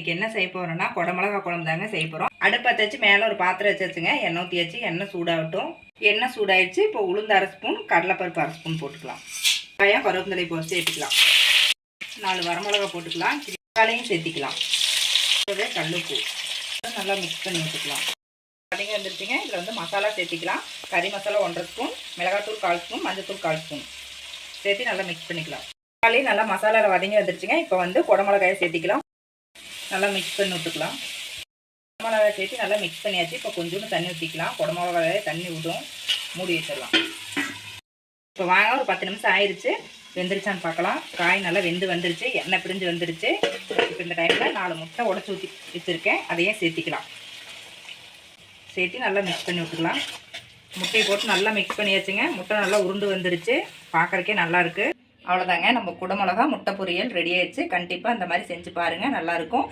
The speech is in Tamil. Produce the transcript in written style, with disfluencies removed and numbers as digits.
இன்னைக்கு என்ன செய்ய போறோம்னா குடமிளகா குழம்பு தாங்க செய்ய போறோம். அடுப்பை வச்சு மேலே ஒரு பாத்திரம் வச்சுங்க. எண்ணெய் ஊற்றி வச்சு எண்ணெய் சூடாகட்டும். எண்ணெய் சூடாயிடுச்சு. இப்போ உளுந்து 1/2 ஸ்பூன், கடலைப்பருப்பு 1/2 ஸ்பூன் போட்டுக்கலாம். வெங்காயம் கருவேப்பிலை போட்டு சேர்த்துக்கலாம். 4 வரமிளகா போட்டுக்கலாம். தக்காளியும் சேர்த்திக்கலாம். கல்லுப்பு நல்லா மிக்ஸ் பண்ணி வச்சுக்கலாம். வதங்கி வந்துருச்சுங்க. இதில் வந்து மசாலா சேர்த்திக்கலாம். கறி மசாலா 1/2 ஸ்பூன், மிளகாத்தூள் 1/4 ஸ்பூன், மஞ்சத்தூள் 1/4 ஸ்பூன் சேர்த்து நல்லா மிக்ஸ் பண்ணிக்கலாம். தக்காளி நல்லா மசாலாவில் வதங்கி வந்துருச்சுங்க. இப்போ வந்து குடமிளகாயை சேர்த்திக்கலாம். நல்லா மிக்ஸ் பண்ணி விட்டுக்கலாம். குடமிளகாய் சேர்த்து நல்லா மிக்ஸ் பண்ணியாச்சு. இப்போ கொஞ்சோண்டு தண்ணி ஊற்றிக்கலாம். குடமிளகாயை தண்ணி விடும். மூடி வச்சிடலாம். இப்போ வாங்க, ஒரு 10 நிமிஷம் ஆயிடுச்சு. வெந்துருச்சான்னு பார்க்கலாம். காய் நல்லா வெந்து வந்துருச்சு. எண்ணெய் பிரிஞ்சு வந்துருச்சு. இப்போ இந்த டைமில் 4 முட்டை உடச்சி ஊற்றி வச்சுருக்கேன். அதையே சேர்த்திக்கலாம். சேர்த்து நல்லா மிக்ஸ் பண்ணி விட்டுக்கலாம். முட்டையை போட்டு நல்லா மிக்ஸ் பண்ணியாச்சுங்க. முட்டை நல்லா உருண்டு வந்துருச்சு. பார்க்குறக்கே நல்லாயிருக்கு. அவ்வளோதாங்க, நம்ம குடமிளகா முட்டை பொரியல் ரெடி ஆயிடுச்சு. கண்டிப்பாக இந்த மாதிரி செஞ்சு பாருங்கள், நல்லாயிருக்கும்.